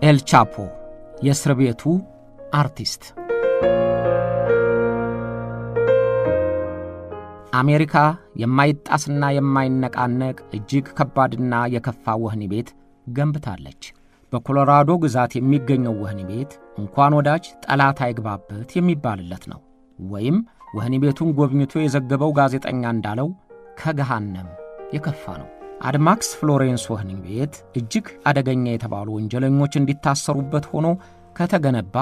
ኤል ቻፖ የእስር ቤቱ አርቲስት። አሜሪካ የማይጣስና የማይነቃነቅ እጅግ ከባድና የከፋ ወህኒ ቤት ገንብታለች። በኮሎራዶ ግዛት የሚገኘው ወህኒ ቤት እንኳን ወዳጅ ጠላት አይግባበት የሚባልለት ነው። ወይም ወህኒ ቤቱን ጎብኝቶ የዘገበው ጋዜጠኛ እንዳለው ከገሃነም የከፋ ነው። አድማክስ ፍሎሬንስ ወህኒ ቤት እጅግ አደገኛ የተባሉ ወንጀለኞች እንዲታሰሩበት ሆኖ ከተገነባ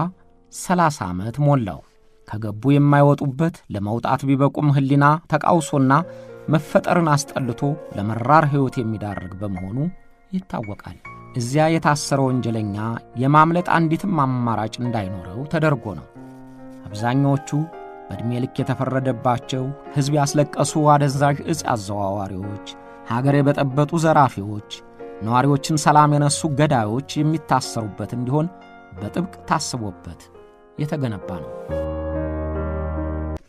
30 ዓመት ሞላው። ከገቡ የማይወጡበት፣ ለመውጣት ቢበቁም ህሊና ተቃውሶና መፈጠርን አስጠልቶ ለመራር ሕይወት የሚዳርግ በመሆኑ ይታወቃል። እዚያ የታሰረ ወንጀለኛ የማምለጥ አንዲትም አማራጭ እንዳይኖረው ተደርጎ ነው። አብዛኛዎቹ በዕድሜ ልክ የተፈረደባቸው ሕዝብ ያስለቀሱ አደንዛዥ ዕፅ አዘዋዋሪዎች፣ ሀገር የበጠበጡ ዘራፊዎች፣ ነዋሪዎችን ሰላም የነሱ ገዳዮች የሚታሰሩበት እንዲሆን በጥብቅ ታስቦበት የተገነባ ነው።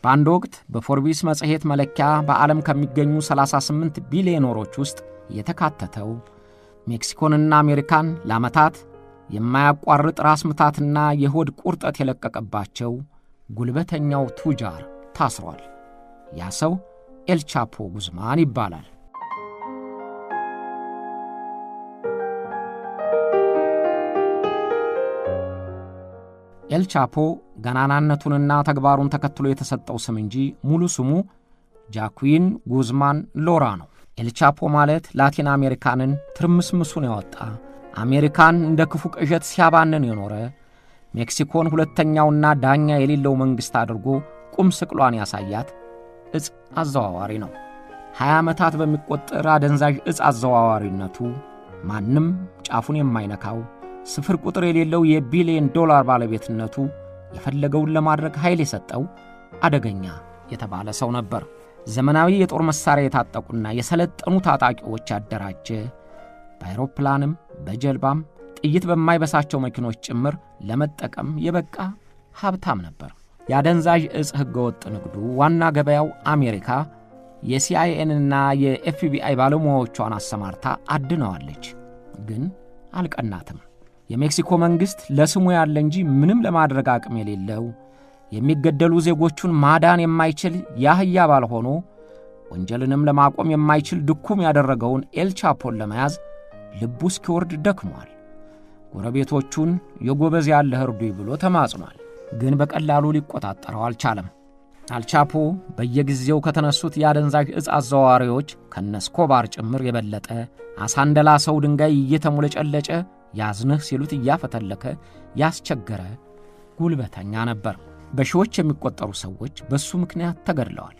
በአንድ ወቅት በፎርቢስ መጽሔት መለኪያ በዓለም ከሚገኙ 38 ቢሊዮነሮች ውስጥ የተካተተው ሜክሲኮንና አሜሪካን ለዓመታት የማያቋርጥ ራስ ምታትና የሆድ ቁርጠት የለቀቀባቸው ጉልበተኛው ቱጃር ታስሯል። ያ ሰው ኤል ቻፖ ጉዝማን ይባላል። ኤል ቻፖ ገናናነቱንና ተግባሩን ተከትሎ የተሰጠው ስም እንጂ ሙሉ ስሙ ጃኩዊን ጉዝማን ሎራ ነው። ኤል ቻፖ ማለት ላቲን አሜሪካንን ትርምስምሱን ያወጣ፣ አሜሪካን እንደ ክፉ ቅዠት ሲያባንን የኖረ፣ ሜክሲኮን ሁለተኛውና ዳኛ የሌለው መንግሥት አድርጎ ቁም ስቅሏን ያሳያት ዕፅ አዘዋዋሪ ነው። 20 ዓመታት በሚቆጠር አደንዛዥ ዕፅ አዘዋዋሪነቱ ማንም ጫፉን የማይነካው ስፍር ቁጥር የሌለው የቢሊዮን ዶላር ባለቤትነቱ የፈለገውን ለማድረግ ኃይል የሰጠው አደገኛ የተባለ ሰው ነበር። ዘመናዊ የጦር መሳሪያ የታጠቁና የሰለጠኑ ታጣቂዎች ያደራጀ፣ በአይሮፕላንም በጀልባም ጥይት በማይበሳቸው መኪኖች ጭምር ለመጠቀም የበቃ ሀብታም ነበር። የአደንዛዥ ዕፅ ሕገወጥ ንግዱ ዋና ገበያው አሜሪካ የሲአይኤንና የኤፍቢአይ ባለሙያዎቿን አሰማርታ አድነዋለች። ግን አልቀናትም። የሜክሲኮ መንግሥት ለስሙ ያለ እንጂ ምንም ለማድረግ አቅም የሌለው፣ የሚገደሉ ዜጎቹን ማዳን የማይችል ያህያ ባል ሆኖ ወንጀልንም ለማቆም የማይችል ድኩም ያደረገውን ኤል ቻፖን ለመያዝ ልቡ እስኪወርድ ደክሟል። ጎረቤቶቹን የጎበዝ ያለህ እርዱኝ ብሎ ተማጽኗል። ግን በቀላሉ ሊቆጣጠረው አልቻለም። አልቻፖ በየጊዜው ከተነሱት የአደንዛዥ ዕፅ አዘዋዋሪዎች ከነስኮባር ጭምር የበለጠ አሳንደላ ሰው ድንጋይ እየተሞለጨለጨ ያዝንህ ሲሉት እያፈተለከ ያስቸገረ ጉልበተኛ ነበር። በሺዎች የሚቆጠሩ ሰዎች በሱ ምክንያት ተገድለዋል።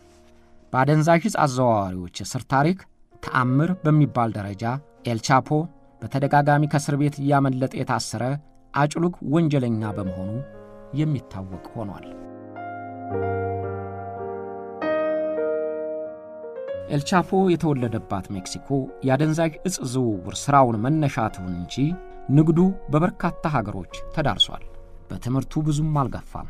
በአደንዛዥ ዕፅ አዘዋዋሪዎች እስር ታሪክ ተአምር በሚባል ደረጃ ኤል ቻፖ በተደጋጋሚ ከእስር ቤት እያመለጠ የታሰረ አጭሉግ ወንጀለኛ በመሆኑ የሚታወቅ ሆኗል። ኤል ቻፖ የተወለደባት ሜክሲኮ የአደንዛዥ ዕፅ ዝውውር ሥራውን መነሻ ትሁን እንጂ ንግዱ በበርካታ ሀገሮች ተዳርሷል። በትምህርቱ ብዙም አልገፋም።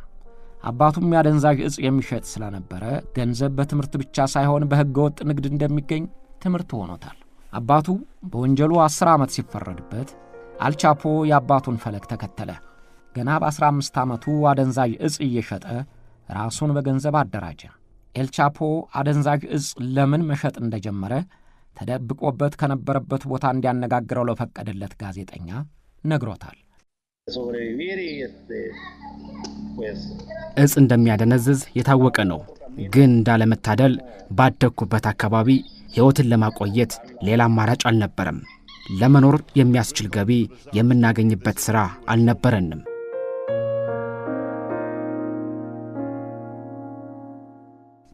አባቱም የአደንዛዥ ዕፅ የሚሸጥ ስለነበረ ገንዘብ በትምህርት ብቻ ሳይሆን በሕገወጥ ንግድ እንደሚገኝ ትምህርት ሆኖታል። አባቱ በወንጀሉ 10 ዓመት ሲፈረድበት አልቻፖ የአባቱን ፈለግ ተከተለ። ገና በ15 ዓመቱ አደንዛዥ ዕፅ እየሸጠ ራሱን በገንዘብ አደራጀ። ኤል ቻፖ አደንዛዥ ዕፅ ለምን መሸጥ እንደጀመረ ተደብቆበት ከነበረበት ቦታ እንዲያነጋግረው ለፈቀደለት ጋዜጠኛ ነግሮታል። ዕፅ እንደሚያደነዝዝ የታወቀ ነው። ግን እንዳለመታደል ባደግኩበት አካባቢ ሕይወትን ለማቆየት ሌላ አማራጭ አልነበረም። ለመኖር የሚያስችል ገቢ የምናገኝበት ሥራ አልነበረንም።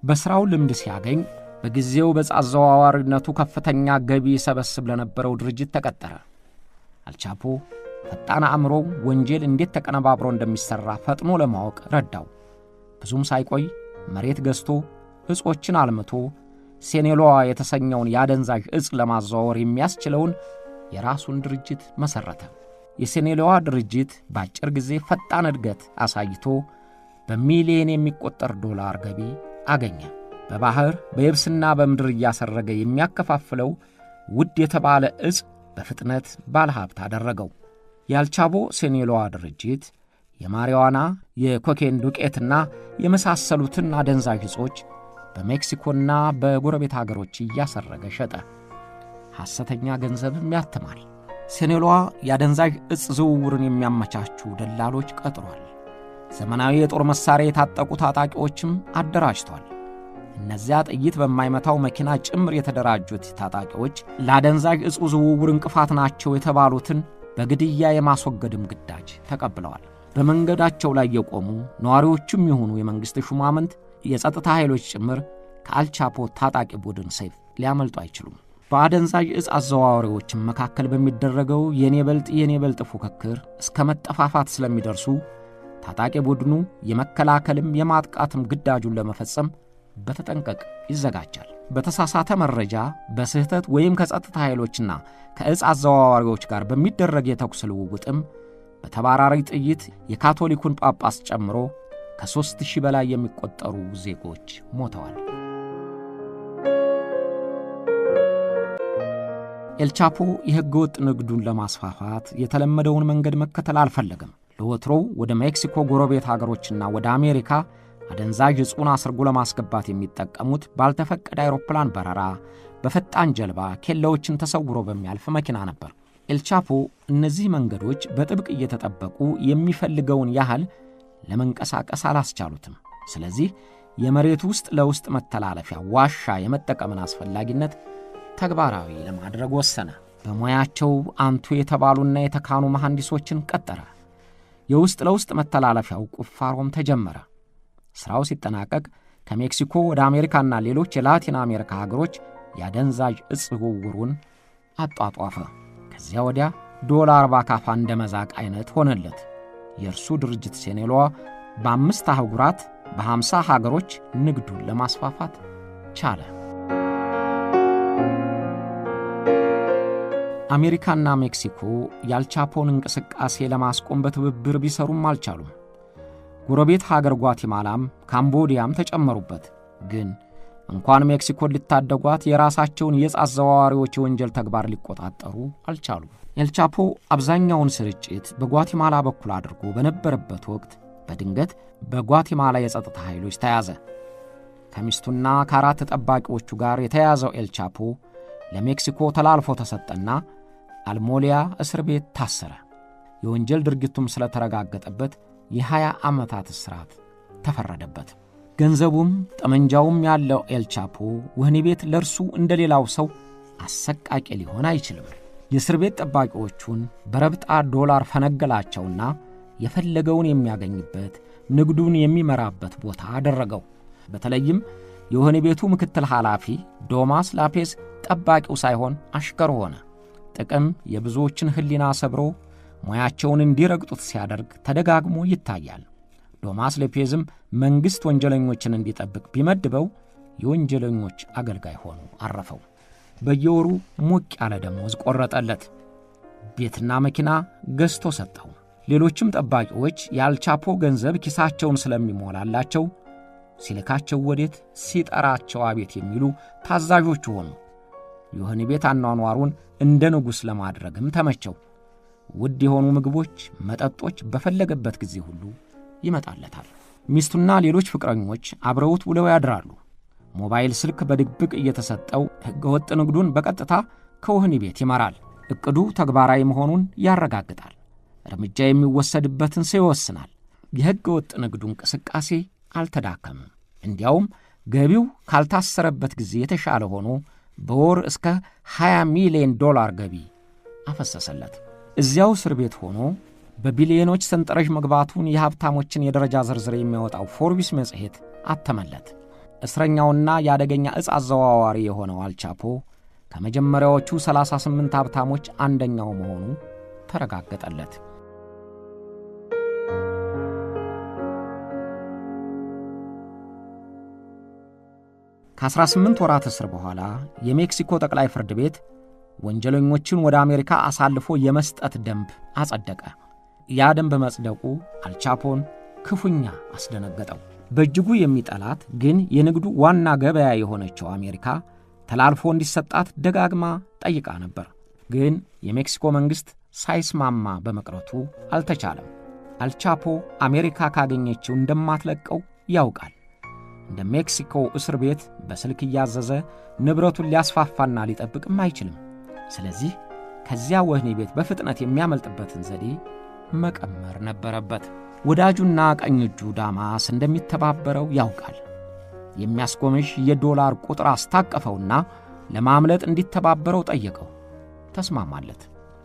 በሥራው ልምድ ሲያገኝ በጊዜው በዕፅ አዘዋዋሪነቱ ከፍተኛ ገቢ ሰበስብ ለነበረው ድርጅት ተቀጠረ። አልቻፖ ፈጣን አእምሮው ወንጀል እንዴት ተቀነባብሮ እንደሚሠራ ፈጥኖ ለማወቅ ረዳው። ብዙም ሳይቆይ መሬት ገዝቶ ዕፆችን አልምቶ ሴኔሎዋ የተሰኘውን የአደንዛዥ ዕፅ ለማዘዋወር የሚያስችለውን የራሱን ድርጅት መሠረተ። የሴኔሎዋ ድርጅት በአጭር ጊዜ ፈጣን እድገት አሳይቶ በሚሊዮን የሚቆጠር ዶላር ገቢ አገኘ። በባህር በየብስና በምድር እያሰረገ የሚያከፋፍለው ውድ የተባለ ዕፅ በፍጥነት ባለሀብት አደረገው። የአልቻፖ ሲኔሎዋ ድርጅት የማሪዋና የኮኬን ዱቄትና የመሳሰሉትን አደንዛዥ ዕጾች በሜክሲኮና በጎረቤት ሀገሮች እያሰረገ ሸጠ። ሐሰተኛ ገንዘብም ያትማል። ሲኔሎዋ የአደንዛዥ ዕጽ ዝውውርን የሚያመቻቹ ደላሎች ቀጥሯል። ዘመናዊ የጦር መሳሪያ የታጠቁ ታጣቂዎችም አደራጅቷል። እነዚያ ጥይት በማይመታው መኪና ጭምር የተደራጁት ታጣቂዎች ለአደንዛዥ ዕጽ ዝውውር እንቅፋት ናቸው የተባሉትን በግድያ የማስወገድም ግዳጅ ተቀብለዋል። በመንገዳቸው ላይ የቆሙ ነዋሪዎችም የሆኑ የመንግሥት ሹማምንት፣ የጸጥታ ኃይሎች ጭምር ከአልቻፖ ታጣቂ ቡድን ሰይፍ ሊያመልጡ አይችሉም። በአደንዛዥ ዕጽ አዘዋዋሪዎችም መካከል በሚደረገው የኔ በልጥ ፉክክር እስከ መጠፋፋት ስለሚደርሱ ታጣቂ ቡድኑ የመከላከልም የማጥቃትም ግዳጁን ለመፈጸም በተጠንቀቅ ይዘጋጃል። በተሳሳተ መረጃ በስህተት ወይም ከጸጥታ ኃይሎችና ከዕጽ አዘዋዋሪዎች ጋር በሚደረግ የተኩስ ልውውጥም በተባራሪ ጥይት የካቶሊኩን ጳጳስ ጨምሮ ከ3000 በላይ የሚቆጠሩ ዜጎች ሞተዋል። ኤልቻፖ የሕገወጥ ንግዱን ለማስፋፋት የተለመደውን መንገድ መከተል አልፈለገም። ለወትሮው ወደ ሜክሲኮ ጎረቤት ሀገሮችና ወደ አሜሪካ አደንዛዥ ዕጹን አስርጎ ለማስገባት የሚጠቀሙት ባልተፈቀደ አይሮፕላን በረራ፣ በፈጣን ጀልባ፣ ኬላዎችን ተሰውሮ በሚያልፍ መኪና ነበር። ኤልቻፖ እነዚህ መንገዶች በጥብቅ እየተጠበቁ የሚፈልገውን ያህል ለመንቀሳቀስ አላስቻሉትም። ስለዚህ የመሬት ውስጥ ለውስጥ መተላለፊያ ዋሻ የመጠቀምን አስፈላጊነት ተግባራዊ ለማድረግ ወሰነ። በሙያቸው አንቱ የተባሉና የተካኑ መሐንዲሶችን ቀጠረ። የውስጥ ለውስጥ መተላለፊያው ቁፋሮም ተጀመረ። ሥራው ሲጠናቀቅ ከሜክሲኮ ወደ አሜሪካና ሌሎች የላቲን አሜሪካ ሀገሮች የአደንዛዥ ዕጽ ዝውውሩን አጧጧፈ። ከዚያ ወዲያ ዶላር ባካፋ እንደ መዛቅ አይነት ሆነለት። የእርሱ ድርጅት ሲኔሎዋ በ5 አህጉራት በ50 ሀገሮች ንግዱን ለማስፋፋት ቻለ። አሜሪካና ሜክሲኮ የአልቻፖን እንቅስቃሴ ለማስቆም በትብብር ቢሰሩም አልቻሉም። ጎረቤት ሀገር ጓቲማላም ካምቦዲያም ተጨመሩበት። ግን እንኳን ሜክሲኮን ሊታደጓት የራሳቸውን የዕጽ አዘዋዋሪዎች የወንጀል ተግባር ሊቆጣጠሩ አልቻሉም። ኤልቻፖ አብዛኛውን ስርጭት በጓቲማላ በኩል አድርጎ በነበረበት ወቅት በድንገት በጓቲማላ የጸጥታ ኃይሎች ተያዘ። ከሚስቱና ከ4 ጠባቂዎቹ ጋር የተያዘው ኤልቻፖ ለሜክሲኮ ተላልፎ ተሰጠና አልሞሊያ እስር ቤት ታሰረ። የወንጀል ድርጊቱም ስለተረጋገጠበት የ20 ዓመታት እስራት ተፈረደበት። ገንዘቡም ጠመንጃውም ያለው ኤልቻፖ ወህኒ ቤት ለርሱ እንደሌላው ሰው አሰቃቂ ሊሆን አይችልም። የእስር ቤት ጠባቂዎቹን በረብጣ ዶላር ፈነገላቸውና የፈለገውን የሚያገኝበት ንግዱን የሚመራበት ቦታ አደረገው። በተለይም የወህኒ ቤቱ ምክትል ኃላፊ ዶማስ ላፔዝ ጠባቂው ሳይሆን አሽከር ሆነ። ጥቅም የብዙዎችን ሕሊና ሰብሮ ሙያቸውን እንዲረግጡት ሲያደርግ ተደጋግሞ ይታያል። ዶማስ ላፔዝም መንግሥት ወንጀለኞችን እንዲጠብቅ ቢመድበው የወንጀለኞች አገልጋይ ሆኖ አረፈው። በየወሩ ሞቅ ያለ ደሞዝ ቆረጠለት። ቤትና መኪና ገዝቶ ሰጠው። ሌሎችም ጠባቂዎች የአልቻፖ ገንዘብ ኪሳቸውን ስለሚሞላላቸው ሲልካቸው ወዴት ሲጠራቸው አቤት የሚሉ ታዛዦች ሆኑ። የወህኒ ቤት አኗኗሩን እንደ ንጉሥ ለማድረግም ተመቸው። ውድ የሆኑ ምግቦች፣ መጠጦች በፈለገበት ጊዜ ሁሉ ይመጣለታል። ሚስቱና ሌሎች ፍቅረኞች አብረውት ውለው ያድራሉ። ሞባይል ስልክ በድብቅ እየተሰጠው ሕገወጥ ንግዱን በቀጥታ ከወህኒ ቤት ይመራል። ዕቅዱ ተግባራዊ መሆኑን ያረጋግጣል። እርምጃ የሚወሰድበትን ሰው ይወስናል። የሕገወጥ ንግዱ እንቅስቃሴ አልተዳከምም። እንዲያውም ገቢው ካልታሰረበት ጊዜ የተሻለ ሆኖ በወር እስከ $20 ሚሊዮን ገቢ አፈሰሰለት። እዚያው እስር ቤት ሆኖ በቢሊዮኖች ሰንጠረዥ መግባቱን የሀብታሞችን የደረጃ ዝርዝር የሚያወጣው ፎርቢስ መጽሔት አተመለት። እስረኛውና የአደገኛ ዕጽ አዘዋዋሪ የሆነው አልቻፖ ከመጀመሪያዎቹ 38 ሀብታሞች አንደኛው መሆኑ ተረጋገጠለት። ከ18 ወራት እስር በኋላ የሜክሲኮ ጠቅላይ ፍርድ ቤት ወንጀለኞችን ወደ አሜሪካ አሳልፎ የመስጠት ደንብ አጸደቀ። ያ ደንብ መጽደቁ አልቻፖን ክፉኛ አስደነገጠው። በእጅጉ የሚጠላት ግን የንግዱ ዋና ገበያ የሆነችው አሜሪካ ተላልፎ እንዲሰጣት ደጋግማ ጠይቃ ነበር። ግን የሜክሲኮ መንግሥት ሳይስማማ በመቅረቱ አልተቻለም። አልቻፖ አሜሪካ ካገኘችው እንደማትለቀው ያውቃል። እንደ ሜክሲኮ እስር ቤት በስልክ እያዘዘ ንብረቱን ሊያስፋፋና ሊጠብቅም አይችልም። ስለዚህ ከዚያ ወህኒ ቤት በፍጥነት የሚያመልጥበትን ዘዴ መቀመር ነበረበት። ወዳጁና ቀኝ እጁ ዳማስ እንደሚተባበረው ያውቃል። የሚያስጎመዥ የዶላር ቁጥር አስታቀፈውና ለማምለጥ እንዲተባበረው ጠየቀው። ተስማማለት።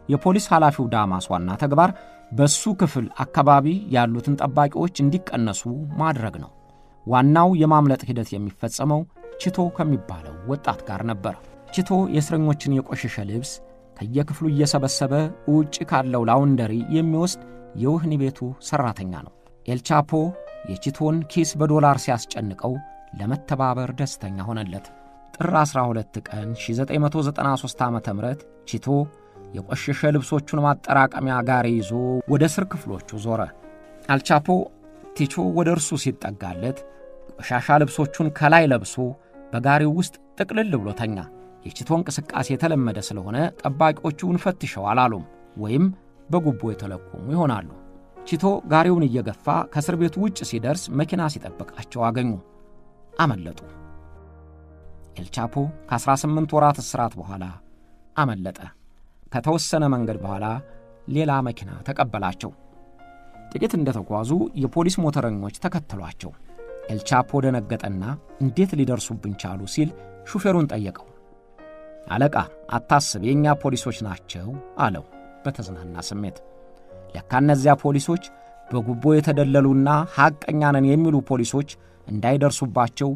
የፖሊስ ኃላፊው ዳማስ ዋና ተግባር በሱ ክፍል አካባቢ ያሉትን ጠባቂዎች እንዲቀነሱ ማድረግ ነው። ዋናው የማምለጥ ሂደት የሚፈጸመው ቺቶ ከሚባለው ወጣት ጋር ነበር። ቺቶ የእስረኞችን የቆሸሸ ልብስ ከየክፍሉ እየሰበሰበ ውጭ ካለው ላውንደሪ የሚወስድ የወህኒ ቤቱ ሰራተኛ ነው። ኤልቻፖ የቺቶን ኪስ በዶላር ሲያስጨንቀው ለመተባበር ደስተኛ ሆነለት። ጥር 12 ቀን 1993 ዓ.ም ቺቶ የቆሸሸ ልብሶቹን ማጠራቀሚያ ጋር ይዞ ወደ እስር ክፍሎቹ ዞረ። አልቻፖ ቲቾ ወደ እርሱ ሲጠጋለት ቆሻሻ ልብሶቹን ከላይ ለብሶ በጋሪው ውስጥ ጥቅልል ብሎ ተኛ። የቺቶ እንቅስቃሴ የተለመደ ስለሆነ ጠባቂዎቹን ፈትሸው አላሉም ወይም በጉቦ የተለቆሙ ይሆናሉ። ቺቶ ጋሪውን እየገፋ ከእስር ቤቱ ውጭ ሲደርስ መኪና ሲጠብቃቸው አገኙ። አመለጡ። ኤልቻፖ ከ18 ወራት እስራት በኋላ አመለጠ። ከተወሰነ መንገድ በኋላ ሌላ መኪና ተቀበላቸው። ጥቂት እንደተጓዙ የፖሊስ ሞተረኞች ተከተሏቸው። ኤልቻፖ ደነገጠና እንዴት ሊደርሱብን ቻሉ ሲል ሹፌሩን ጠየቀው። አለቃ አታስብ፣ የኛ ፖሊሶች ናቸው አለው በተዝናና ስሜት። ለካ እነዚያ ፖሊሶች በጉቦ የተደለሉና ሐቀኛ ነን የሚሉ ፖሊሶች እንዳይደርሱባቸው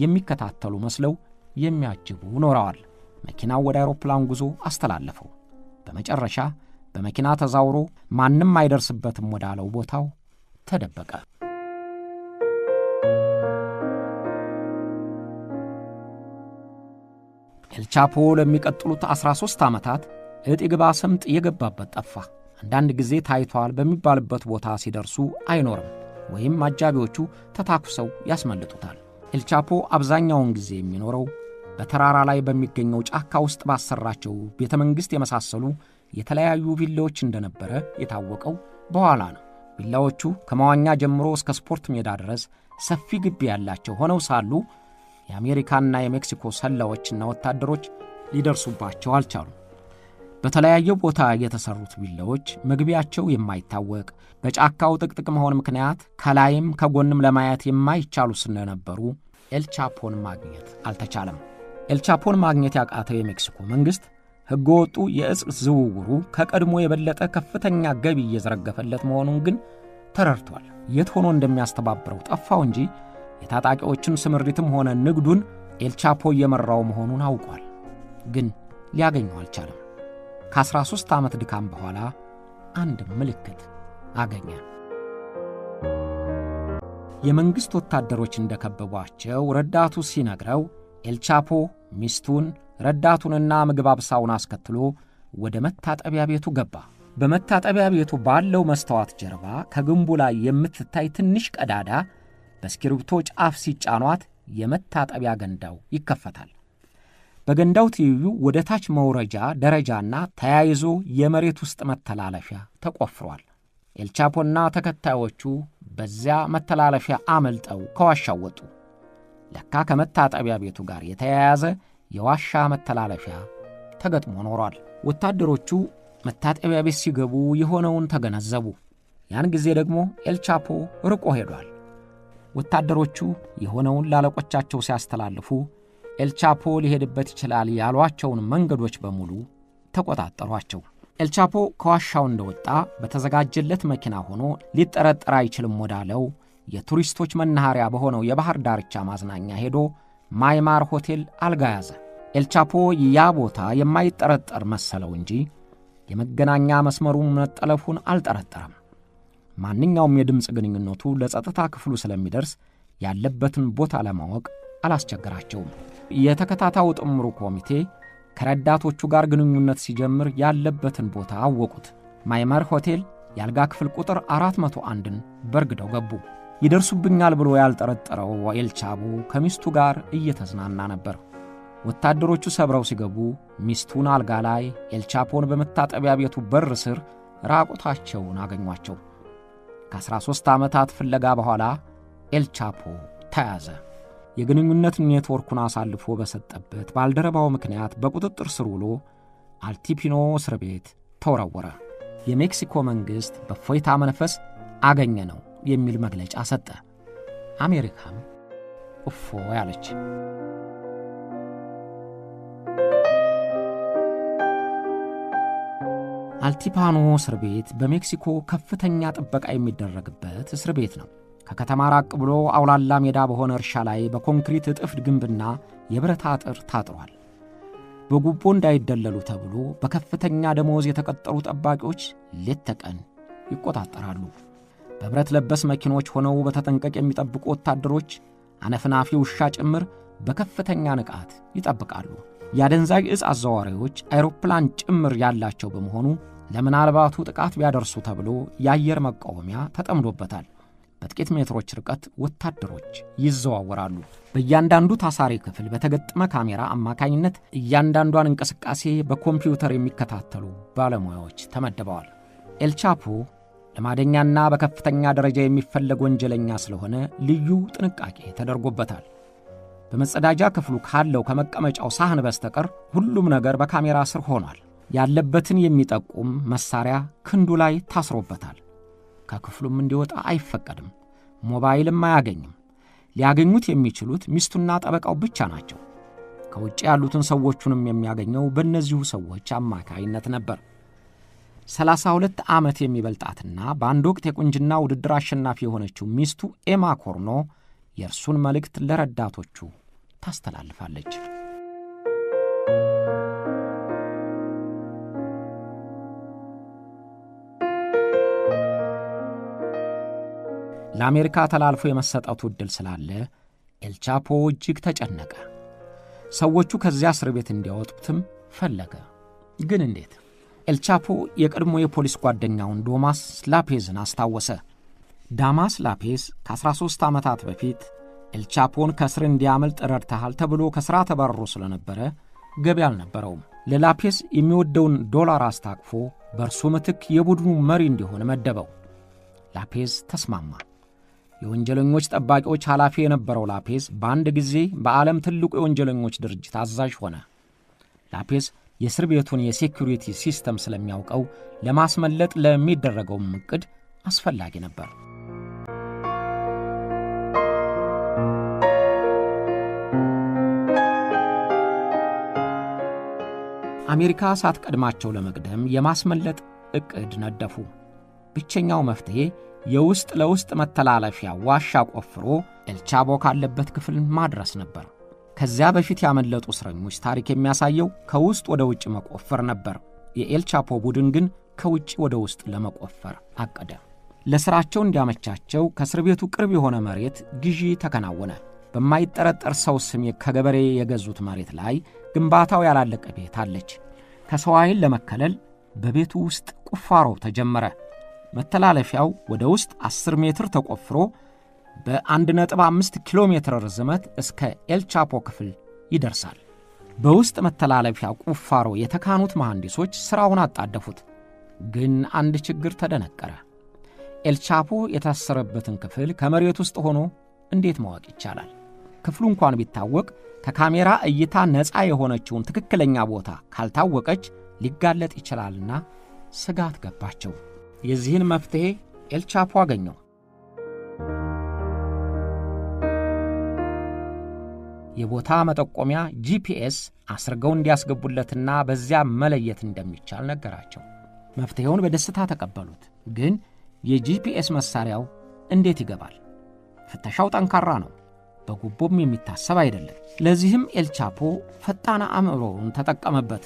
የሚከታተሉ መስለው የሚያጅቡ ኖረዋል። መኪናው ወደ አውሮፕላን ጉዞ አስተላለፈው። በመጨረሻ በመኪና ተዛውሮ ማንም አይደርስበትም ወዳለው ቦታው ተደበቀ። ኤልቻፖ ለሚቀጥሉት 13 ዓመታት እጢ ግባ ሰምጥ የገባበት ጠፋ። አንዳንድ ጊዜ ታይቷል በሚባልበት ቦታ ሲደርሱ አይኖርም ወይም አጃቢዎቹ ተታኩሰው ያስመልጡታል። ኤልቻፖ አብዛኛውን ጊዜ የሚኖረው በተራራ ላይ በሚገኘው ጫካ ውስጥ ባሰራቸው ቤተ መንግሥት የመሳሰሉ የተለያዩ ቪላዎች እንደነበረ የታወቀው በኋላ ነው። ቪላዎቹ ከመዋኛ ጀምሮ እስከ ስፖርት ሜዳ ድረስ ሰፊ ግቢ ያላቸው ሆነው ሳሉ የአሜሪካና የሜክሲኮ ሰላዮችና ወታደሮች ሊደርሱባቸው አልቻሉም። በተለያየ ቦታ የተሰሩት ቪላዎች መግቢያቸው የማይታወቅ በጫካው ጥቅጥቅ መሆን ምክንያት ከላይም ከጎንም ለማየት የማይቻሉ ስለነበሩ ኤልቻፖን ማግኘት አልተቻለም። ኤልቻፖን ማግኘት ያቃተው የሜክሲኮ መንግሥት ሕገወጡ የእጽ ዝውውሩ ከቀድሞ የበለጠ ከፍተኛ ገቢ እየዘረገፈለት መሆኑን ግን ተረድቷል። የት ሆኖ እንደሚያስተባብረው ጠፋው እንጂ የታጣቂዎችን ስምሪትም ሆነ ንግዱን ኤልቻፖ እየመራው መሆኑን አውቋል። ግን ሊያገኘው አልቻለም። ከ13 ዓመት ድካም በኋላ አንድ ምልክት አገኘ። የመንግሥት ወታደሮች እንደከበቧቸው ረዳቱ ሲነግረው ኤልቻፖ ሚስቱን ረዳቱንና ምግብ አብሳውን አስከትሎ ወደ መታጠቢያ ቤቱ ገባ። በመታጠቢያ ቤቱ ባለው መስተዋት ጀርባ ከግንቡ ላይ የምትታይ ትንሽ ቀዳዳ በስክሪፕቶ ጫፍ ሲጫኗት የመታጠቢያ ገንዳው ይከፈታል። በገንዳው ትይዩ ወደ ታች መውረጃ ደረጃና ተያይዞ የመሬት ውስጥ መተላለፊያ ተቆፍሯል። ኤልቻፖና ተከታዮቹ በዚያ መተላለፊያ አመልጠው ከዋሻው ወጡ። ለካ ከመታጠቢያ ቤቱ ጋር የተያያዘ የዋሻ መተላለፊያ ተገጥሞ ኖሯል። ወታደሮቹ መታጠቢያ ቤት ሲገቡ የሆነውን ተገነዘቡ። ያን ጊዜ ደግሞ ኤልቻፖ ርቆ ሄዷል። ወታደሮቹ የሆነውን ላለቆቻቸው ሲያስተላልፉ ኤልቻፖ ሊሄድበት ይችላል ያሏቸውን መንገዶች በሙሉ ተቆጣጠሯቸው። ኤልቻፖ ከዋሻው እንደወጣ በተዘጋጀለት መኪና ሆኖ ሊጠረጠር አይችልም ወዳለው የቱሪስቶች መናኸሪያ በሆነው የባህር ዳርቻ ማዝናኛ ሄዶ ማይማር ሆቴል አልጋ ያዘ። ኤልቻፖ ያ ቦታ የማይጠረጠር መሰለው እንጂ የመገናኛ መስመሩን መጠለፉን አልጠረጠረም። ማንኛውም የድምፅ ግንኙነቱ ለጸጥታ ክፍሉ ስለሚደርስ ያለበትን ቦታ ለማወቅ አላስቸገራቸውም። የተከታታዩ ጥምሩ ኮሚቴ ከረዳቶቹ ጋር ግንኙነት ሲጀምር ያለበትን ቦታ አወቁት። ማይማር ሆቴል የአልጋ ክፍል ቁጥር 401ን በርግደው ገቡ። ይደርሱብኛል ብሎ ያልጠረጠረው ኤልቻፖ ከሚስቱ ጋር እየተዝናና ነበር። ወታደሮቹ ሰብረው ሲገቡ ሚስቱን አልጋ ላይ ኤልቻፖን በመታጠቢያ ቤቱ በር ስር ራቁታቸውን አገኟቸው። ከ13 ዓመታት ፍለጋ በኋላ ኤልቻፖ ተያዘ። የግንኙነት ኔትወርኩን አሳልፎ በሰጠበት ባልደረባው ምክንያት በቁጥጥር ስር ውሎ አልቲፒኖ እስር ቤት ተወረወረ። የሜክሲኮ መንግሥት በፎይታ መንፈስ አገኘ ነው የሚል መግለጫ ሰጠ። አሜሪካም እፎ ያለች። አልቲፓኖ እስር ቤት በሜክሲኮ ከፍተኛ ጥበቃ የሚደረግበት እስር ቤት ነው። ከከተማ ራቅ ብሎ አውላላ ሜዳ በሆነ እርሻ ላይ በኮንክሪት እጥፍ ግንብና የብረት አጥር ታጥሯል። በጉቦ እንዳይደለሉ ተብሎ በከፍተኛ ደሞዝ የተቀጠሩ ጠባቂዎች ሌት ተቀን ይቆጣጠራሉ። በብረት ለበስ መኪኖች ሆነው በተጠንቀቅ የሚጠብቁ ወታደሮች አነፍናፊ ውሻ ጭምር በከፍተኛ ንቃት ይጠብቃሉ። የአደንዛዥ ዕፅ አዘዋዋሪዎች አይሮፕላን ጭምር ያላቸው በመሆኑ ለምናልባቱ ጥቃት ቢያደርሱ ተብሎ የአየር መቃወሚያ ተጠምዶበታል። በጥቂት ሜትሮች ርቀት ወታደሮች ይዘዋወራሉ። በእያንዳንዱ ታሳሪ ክፍል በተገጠመ ካሜራ አማካኝነት እያንዳንዷን እንቅስቃሴ በኮምፒውተር የሚከታተሉ ባለሙያዎች ተመድበዋል። ኤልቻፖ ለማደኛና በከፍተኛ ደረጃ የሚፈለግ ወንጀለኛ ስለሆነ ልዩ ጥንቃቄ ተደርጎበታል። በመጸዳጃ ክፍሉ ካለው ከመቀመጫው ሳህን በስተቀር ሁሉም ነገር በካሜራ ስር ሆኗል። ያለበትን የሚጠቁም መሳሪያ ክንዱ ላይ ታስሮበታል። ከክፍሉም እንዲወጣ አይፈቀድም። ሞባይልም አያገኝም። ሊያገኙት የሚችሉት ሚስቱና ጠበቃው ብቻ ናቸው። ከውጭ ያሉትን ሰዎቹንም የሚያገኘው በእነዚሁ ሰዎች አማካይነት ነበር። 32 ዓመት የሚበልጣትና በአንድ ወቅት የቁንጅና ውድድር አሸናፊ የሆነችው ሚስቱ ኤማ ኮርኖ የእርሱን መልእክት ለረዳቶቹ ታስተላልፋለች። ለአሜሪካ ተላልፎ የመሰጠቱ ዕድል ስላለ ኤልቻፖ እጅግ ተጨነቀ። ሰዎቹ ከዚያ እስር ቤት እንዲያወጡትም ፈለገ። ግን እንዴት? ኤልቻፖ የቀድሞ የፖሊስ ጓደኛውን ዳማስ ላፔዝን አስታወሰ። ዳማስ ላፔዝ ከ13 ዓመታት በፊት ኤልቻፖን ከእስር እንዲያመልጥ ረድተሃል ተብሎ ከሥራ ተባርሮ ስለነበረ ገቢ አልነበረውም። ለላፔዝ የሚወደውን $1 አስታቅፎ በእርሱ ምትክ የቡድኑ መሪ እንዲሆን መደበው። ላፔዝ ተስማማ። የወንጀለኞች ጠባቂዎች ኃላፊ የነበረው ላፔዝ በአንድ ጊዜ በዓለም ትልቁ የወንጀለኞች ድርጅት አዛዥ ሆነ። ላፔዝ የእስር ቤቱን የሴኩሪቲ ሲስተም ስለሚያውቀው ለማስመለጥ ለሚደረገውም ዕቅድ አስፈላጊ ነበር። አሜሪካ ሳትቀድማቸው ለመቅደም የማስመለጥ ዕቅድ ነደፉ። ብቸኛው መፍትሔ የውስጥ ለውስጥ መተላለፊያ ዋሻ ቆፍሮ ኤልቻፖ ካለበት ክፍል ማድረስ ነበር። ከዚያ በፊት ያመለጡ እስረኞች ታሪክ የሚያሳየው ከውስጥ ወደ ውጭ መቆፈር ነበር። የኤልቻፖ ቡድን ግን ከውጭ ወደ ውስጥ ለመቆፈር አቀደ። ለሥራቸው እንዲያመቻቸው ከእስር ቤቱ ቅርብ የሆነ መሬት ግዢ ተከናወነ። በማይጠረጠር ሰው ስም ከገበሬ የገዙት መሬት ላይ ግንባታው ያላለቀ ቤት አለች። ከሰው ኃይል ለመከለል በቤቱ ውስጥ ቁፋሮ ተጀመረ። መተላለፊያው ወደ ውስጥ 10 ሜትር ተቆፍሮ በ1.5 ኪሎ ሜትር ርዝመት እስከ ኤልቻፖ ክፍል ይደርሳል። በውስጥ መተላለፊያ ቁፋሮ የተካኑት መሐንዲሶች ሥራውን አጣደፉት። ግን አንድ ችግር ተደነቀረ። ኤልቻፖ የታሰረበትን ክፍል ከመሬት ውስጥ ሆኖ እንዴት ማወቅ ይቻላል? ክፍሉ እንኳን ቢታወቅ ከካሜራ እይታ ነፃ የሆነችውን ትክክለኛ ቦታ ካልታወቀች ሊጋለጥ ይችላልና ስጋት ገባቸው። የዚህን መፍትሔ ኤልቻፖ አገኘው። የቦታ መጠቆሚያ ጂፒኤስ አስርገው እንዲያስገቡለትና በዚያ መለየት እንደሚቻል ነገራቸው። መፍትሔውን በደስታ ተቀበሉት። ግን የጂፒኤስ መሳሪያው እንዴት ይገባል? ፍተሻው ጠንካራ ነው። በጉቦም የሚታሰብ አይደለም። ለዚህም ኤልቻፖ ፈጣን አእምሮውን ተጠቀመበት።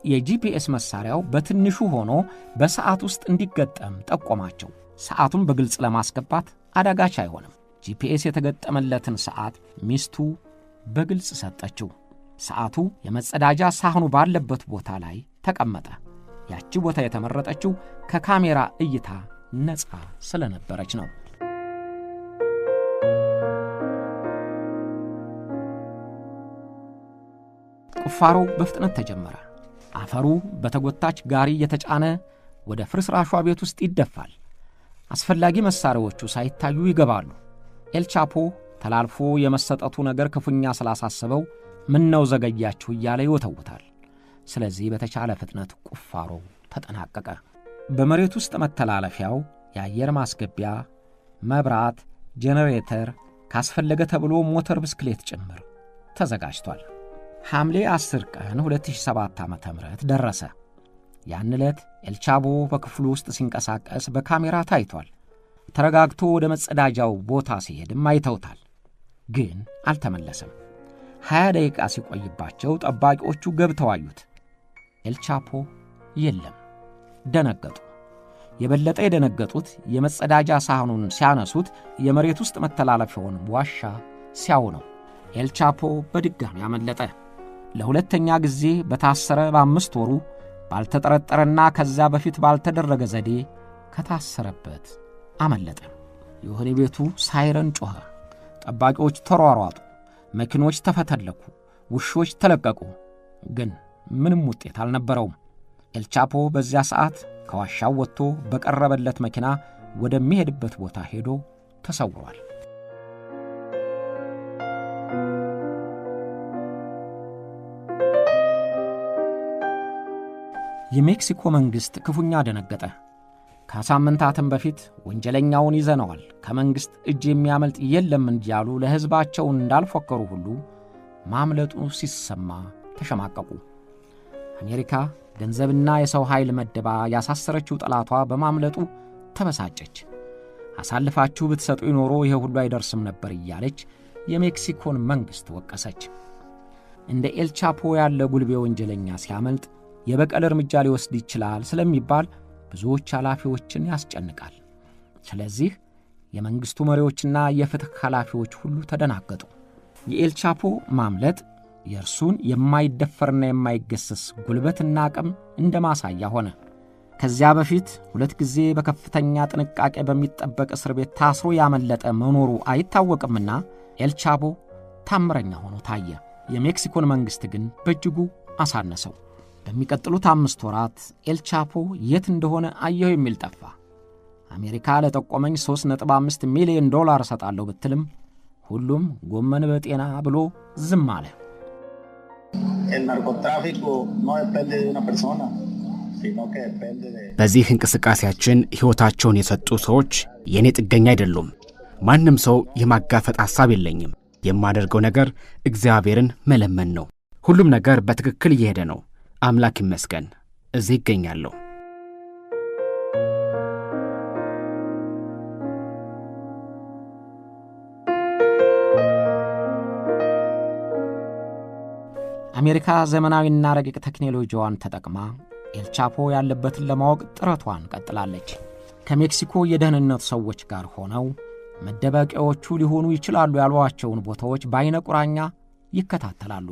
የጂፒኤስ መሳሪያው በትንሹ ሆኖ በሰዓት ውስጥ እንዲገጠም ጠቆማቸው። ሰዓቱን በግልጽ ለማስገባት አዳጋች አይሆንም። ጂፒኤስ የተገጠመለትን ሰዓት ሚስቱ በግልጽ ሰጠችው። ሰዓቱ የመጸዳጃ ሳህኑ ባለበት ቦታ ላይ ተቀመጠ። ያቺ ቦታ የተመረጠችው ከካሜራ እይታ ነፃ ስለነበረች ነው። ቁፋሮው በፍጥነት ተጀመረ። አፈሩ በተጎታች ጋሪ የተጫነ ወደ ፍርስራሿ ቤት ውስጥ ይደፋል። አስፈላጊ መሳሪያዎቹ ሳይታዩ ይገባሉ። ኤልቻፖ ተላልፎ የመሰጠቱ ነገር ክፉኛ ስላሳሰበው ምነው ዘገያችሁ እያለ ይወተውታል። ስለዚህ በተቻለ ፍጥነት ቁፋሮ ተጠናቀቀ። በመሬት ውስጥ መተላለፊያው የአየር ማስገቢያ፣ መብራት፣ ጄኔሬተር፣ ካስፈለገ ተብሎ ሞተር ብስክሌት ጭምር ተዘጋጅቷል። ሐምሌ 10 ቀን 2007 ዓ.ም ደረሰ። ያን ዕለት ኤልቻፖ በክፍሉ ውስጥ ሲንቀሳቀስ በካሜራ ታይቷል። ተረጋግቶ ወደ መጸዳጃው ቦታ ሲሄድም አይተውታል። ግን አልተመለሰም። 20 ደቂቃ ሲቆይባቸው ጠባቂዎቹ ገብተው አዩት። ኤልቻፖ የለም። ደነገጡ። የበለጠ የደነገጡት የመጸዳጃ ሳህኑን ሲያነሱት የመሬት ውስጥ መተላለፊያውን ዋሻ ሲያዩ ነው። ኤልቻፖ በድጋሚ አመለጠ። ለሁለተኛ ጊዜ በታሰረ በ5 ወሩ ባልተጠረጠረና ከዚያ በፊት ባልተደረገ ዘዴ ከታሰረበት አመለጠ። የወህኒ ቤቱ ሳይረን ጮኸ። ጠባቂዎች ተሯሯጡ። መኪኖች ተፈተለኩ። ውሾች ተለቀቁ። ግን ምንም ውጤት አልነበረውም። ኤልቻፖ በዚያ ሰዓት ከዋሻው ወጥቶ በቀረበለት መኪና ወደሚሄድበት ቦታ ሄዶ ተሰውሯል። የሜክሲኮ መንግሥት ክፉኛ ደነገጠ። ከሳምንታትም በፊት ወንጀለኛውን ይዘነዋል፣ ከመንግሥት እጅ የሚያመልጥ የለም እንዲያሉ ለሕዝባቸውን እንዳልፎከሩ ሁሉ ማምለጡ ሲሰማ ተሸማቀቁ። አሜሪካ ገንዘብና የሰው ኃይል መደባ ያሳሰረችው ጠላቷ በማምለጡ ተበሳጨች። አሳልፋችሁ ብትሰጡ ይኖሮ ይሄ ሁሉ አይደርስም ነበር እያለች የሜክሲኮን መንግሥት ወቀሰች። እንደ ኤልቻፖ ያለ ጉልቤ ወንጀለኛ ሲያመልጥ የበቀል እርምጃ ሊወስድ ይችላል ስለሚባል ብዙዎች ኃላፊዎችን ያስጨንቃል። ስለዚህ የመንግሥቱ መሪዎችና የፍትሕ ኃላፊዎች ሁሉ ተደናገጡ። የኤልቻፖ ማምለጥ የእርሱን የማይደፈርና የማይገሰስ ጉልበትና አቅም እንደ ማሳያ ሆነ። ከዚያ በፊት 2 ጊዜ በከፍተኛ ጥንቃቄ በሚጠበቅ እስር ቤት ታስሮ ያመለጠ መኖሩ አይታወቅምና ኤልቻፖ ታምረኛ ሆኖ ታየ። የሜክሲኮን መንግሥት ግን በእጅጉ አሳነሰው። በሚቀጥሉት 5 ወራት ኤልቻፖ የት እንደሆነ አየሁ የሚል ጠፋ። አሜሪካ ለጠቆመኝ $3.5 ሚሊዮን እሰጣለሁ ብትልም ሁሉም ጎመን በጤና ብሎ ዝም አለ። በዚህ እንቅስቃሴያችን ሕይወታቸውን የሰጡ ሰዎች የኔ ጥገኛ አይደሉም። ማንም ሰው የማጋፈጥ ሐሳብ የለኝም። የማደርገው ነገር እግዚአብሔርን መለመን ነው። ሁሉም ነገር በትክክል እየሄደ ነው። አምላክ ይመስገን እዚህ ይገኛለሁ። አሜሪካ ዘመናዊና ረቂቅ ቴክኖሎጂዋን ተጠቅማ ኤልቻፖ ያለበትን ለማወቅ ጥረቷን ቀጥላለች። ከሜክሲኮ የደህንነት ሰዎች ጋር ሆነው መደበቂያዎቹ ሊሆኑ ይችላሉ ያሏቸውን ቦታዎች በአይነ ቁራኛ ይከታተላሉ።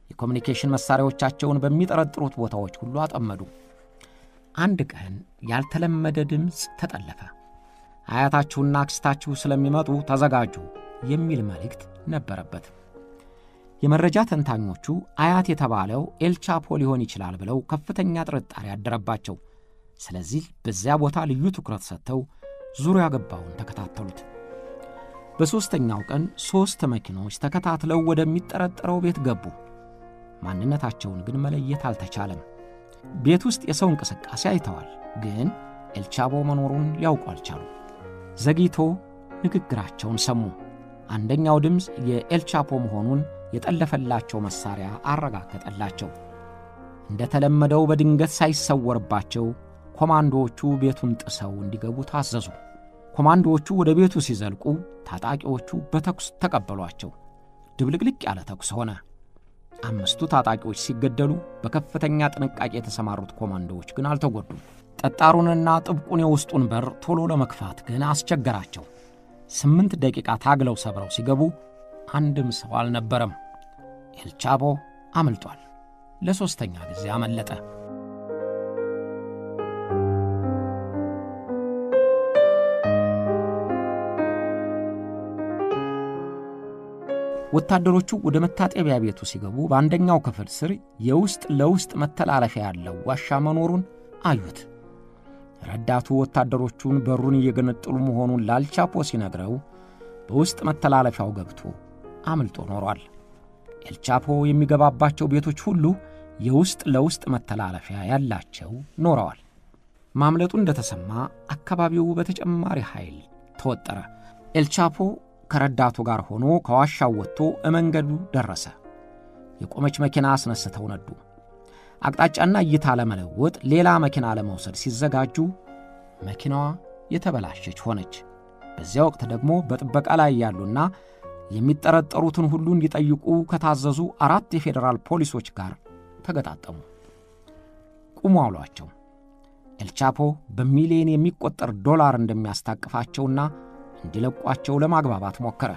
የኮሙኒኬሽን መሳሪያዎቻቸውን በሚጠረጥሩት ቦታዎች ሁሉ አጠመዱ። አንድ ቀን ያልተለመደ ድምፅ ተጠለፈ። አያታችሁና አክስታችሁ ስለሚመጡ ተዘጋጁ የሚል መልእክት ነበረበት። የመረጃ ተንታኞቹ አያት የተባለው ኤልቻፖ ሊሆን ይችላል ብለው ከፍተኛ ጥርጣሬ ያደረባቸው። ስለዚህ በዚያ ቦታ ልዩ ትኩረት ሰጥተው ዙሪያ ገባውን ተከታተሉት። በሦስተኛው ቀን 3 መኪኖች ተከታትለው ወደሚጠረጠረው ቤት ገቡ። ማንነታቸውን ግን መለየት አልተቻለም። ቤት ውስጥ የሰው እንቅስቃሴ አይተዋል፣ ግን ኤልቻፖ መኖሩን ሊያውቁ አልቻሉ። ዘግይቶ ንግግራቸውን ሰሙ። አንደኛው ድምፅ የኤልቻፖ መሆኑን የጠለፈላቸው መሳሪያ አረጋገጠላቸው። እንደተለመደው በድንገት ሳይሰወርባቸው ኮማንዶዎቹ ቤቱን ጥሰው እንዲገቡ ታዘዙ። ኮማንዶዎቹ ወደ ቤቱ ሲዘልቁ ታጣቂዎቹ በተኩስ ተቀበሏቸው። ድብልቅልቅ ያለ ተኩስ ሆነ። 5 ታጣቂዎች ሲገደሉ በከፍተኛ ጥንቃቄ የተሰማሩት ኮማንዶዎች ግን አልተጎዱም። ጠጣሩንና ጥብቁን የውስጡን በር ቶሎ ለመክፋት ግን አስቸገራቸው። 8 ደቂቃ ታግለው ሰብረው ሲገቡ አንድም ሰው አልነበረም። ኤልቻፖ አመልጧል። ለ3ኛ ጊዜ አመለጠ። ወታደሮቹ ወደ መታጠቢያ ቤቱ ሲገቡ በአንደኛው ክፍል ስር የውስጥ ለውስጥ መተላለፊያ ያለው ዋሻ መኖሩን አዩት። ረዳቱ ወታደሮቹን በሩን እየገነጠሉ መሆኑን ለአልቻፖ ሲነግረው በውስጥ መተላለፊያው ገብቶ አምልጦ ኖሯል። ኤልቻፖ የሚገባባቸው ቤቶች ሁሉ የውስጥ ለውስጥ መተላለፊያ ያላቸው ኖረዋል። ማምለጡ እንደተሰማ አካባቢው በተጨማሪ ኃይል ተወጠረ። ኤልቻፖ ከረዳቱ ጋር ሆኖ ከዋሻው ወጥቶ መንገዱ ደረሰ። የቆመች መኪና አስነስተው ነዱ። አቅጣጫና እይታ ለመለወጥ ሌላ መኪና ለመውሰድ ሲዘጋጁ መኪናዋ የተበላሸች ሆነች። በዚያ ወቅት ደግሞ በጥበቃ ላይ ያሉና የሚጠረጠሩትን ሁሉ እንዲጠይቁ ከታዘዙ 4 የፌዴራል ፖሊሶች ጋር ተገጣጠሙ። ቁሙ አሏቸው። ኤልቻፖ በሚሊዮን የሚቆጠር ዶላር እንደሚያስታቅፋቸውና እንዲለቋቸው ለማግባባት ሞከረ።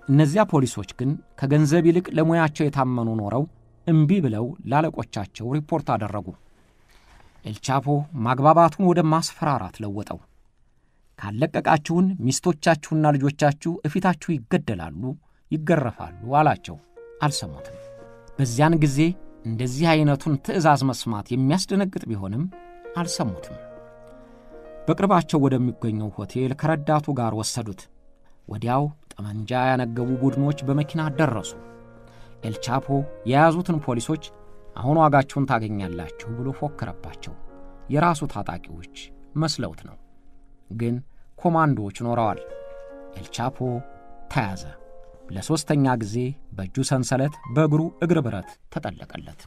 እነዚያ ፖሊሶች ግን ከገንዘብ ይልቅ ለሙያቸው የታመኑ ኖረው እምቢ ብለው ላለቆቻቸው ሪፖርት አደረጉ። ኤልቻፖ ማግባባቱን ወደ ማስፈራራት ለወጠው። ካለቀቃችሁን ሚስቶቻችሁና ልጆቻችሁ እፊታችሁ ይገደላሉ፣ ይገረፋሉ አላቸው። አልሰሙትም። በዚያን ጊዜ እንደዚህ አይነቱን ትዕዛዝ መስማት የሚያስደነግጥ ቢሆንም አልሰሙትም። በቅርባቸው ወደሚገኘው ሆቴል ከረዳቱ ጋር ወሰዱት። ወዲያው ጠመንጃ ያነገቡ ቡድኖች በመኪና ደረሱ። ኤልቻፖ የያዙትን ፖሊሶች አሁን ዋጋችሁን ታገኛላችሁ ብሎ ፎከረባቸው። የራሱ ታጣቂዎች መስለውት ነው፣ ግን ኮማንዶዎች ኖረዋል። ኤልቻፖ ተያዘ። ለሶስተኛ ጊዜ በእጁ ሰንሰለት፣ በእግሩ እግር ብረት ተጠለቀለት።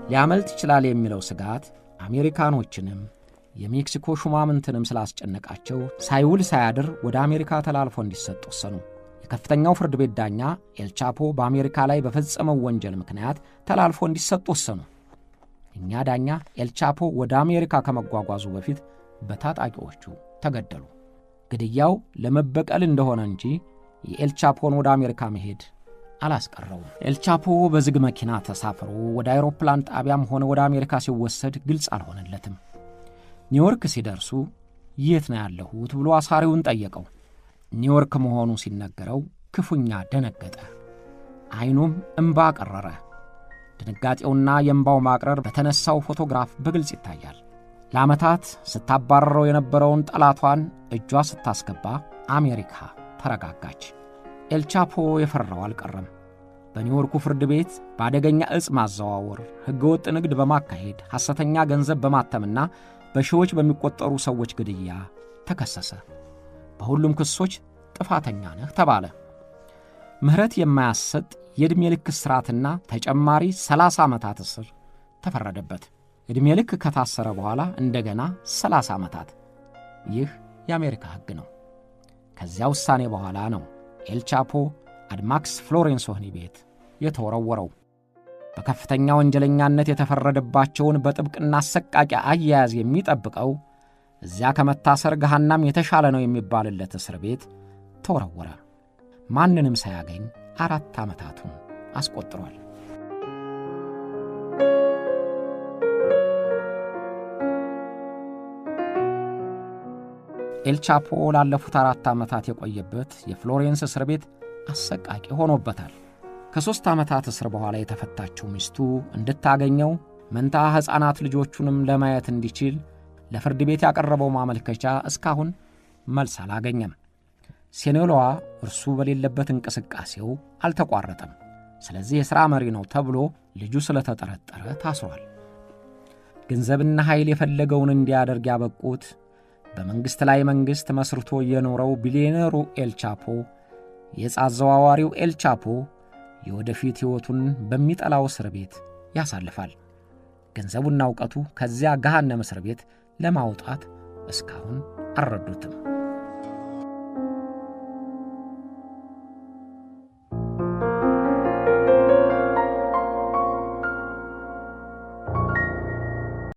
ሊያመልጥ ይችላል የሚለው ስጋት አሜሪካኖችንም የሜክሲኮ ሹማምንትንም ስላስጨነቃቸው ሳይውል ሳያድር ወደ አሜሪካ ተላልፎ እንዲሰጥ ወሰኑ። የከፍተኛው ፍርድ ቤት ዳኛ ኤልቻፖ በአሜሪካ ላይ በፈጸመው ወንጀል ምክንያት ተላልፎ እንዲሰጥ ወሰኑ። እኛ ዳኛ ኤልቻፖ ወደ አሜሪካ ከመጓጓዙ በፊት በታጣቂዎቹ ተገደሉ። ግድያው ለመበቀል እንደሆነ እንጂ የኤልቻፖን ወደ አሜሪካ መሄድ አላስቀረውም። ኤልቻፖ በዝግ መኪና ተሳፍሮ ወደ አውሮፕላን ጣቢያም ሆነ ወደ አሜሪካ ሲወሰድ ግልጽ አልሆነለትም። ኒውዮርክ ሲደርሱ የት ነው ያለሁት ብሎ አሳሪውን ጠየቀው። ኒውዮርክ መሆኑ ሲነገረው ክፉኛ ደነገጠ። አይኑም እንባ ቀረረ። ድንጋጤውና የእንባው ማቅረር በተነሳው ፎቶግራፍ በግልጽ ይታያል። ለዓመታት ስታባረረው የነበረውን ጠላቷን እጇ ስታስገባ አሜሪካ ተረጋጋች። ኤልቻፖ የፈራው አልቀረም። በኒውዮርኩ ፍርድ ቤት በአደገኛ ዕፅ ማዘዋወር፣ ሕገወጥ ንግድ በማካሄድ ሐሰተኛ ገንዘብ በማተምና በሺዎች በሚቆጠሩ ሰዎች ግድያ ተከሰሰ። በሁሉም ክሶች ጥፋተኛ ነህ ተባለ። ምህረት የማያሰጥ የዕድሜ ልክ እስራትና ተጨማሪ 30 ዓመታት እስር ተፈረደበት። ዕድሜ ልክ ከታሰረ በኋላ እንደገና 30 ዓመታት። ይህ የአሜሪካ ሕግ ነው። ከዚያ ውሳኔ በኋላ ነው ኤልቻፖ አድማክስ ፍሎሬንስ ወህኒ ቤት የተወረወረው። በከፍተኛ ወንጀለኛነት የተፈረደባቸውን በጥብቅና አሰቃቂ አያያዝ የሚጠብቀው እዚያ ከመታሰር ገሃናም የተሻለ ነው የሚባልለት እስር ቤት ተወረወረ። ማንንም ሳያገኝ 4 ዓመታቱን አስቆጥሯል። ኤልቻፖ ላለፉት 4 ዓመታት የቆየበት የፍሎሬንስ እስር ቤት አሰቃቂ ሆኖበታል። ከ3 ዓመታት እስር በኋላ የተፈታችው ሚስቱ እንድታገኘው መንታ ሕፃናት ልጆቹንም ለማየት እንዲችል ለፍርድ ቤት ያቀረበው ማመልከቻ እስካሁን መልስ አላገኘም። ሴኔሎዋ እርሱ በሌለበት እንቅስቃሴው አልተቋረጠም። ስለዚህ የሥራ መሪ ነው ተብሎ ልጁ ስለተጠረጠረ ታስሯል። ገንዘብና ኃይል የፈለገውን እንዲያደርግ ያበቁት በመንግሥት ላይ መንግሥት መስርቶ የኖረው ቢሊዮነሩ ኤልቻፖ፣ የዕፅ አዘዋዋሪው ኤልቻፖ የወደፊት ሕይወቱን በሚጠላው እስር ቤት ያሳልፋል። ገንዘቡና ዕውቀቱ ከዚያ ገሃነመ እስር ቤት ለማውጣት እስካሁን አልረዱትም።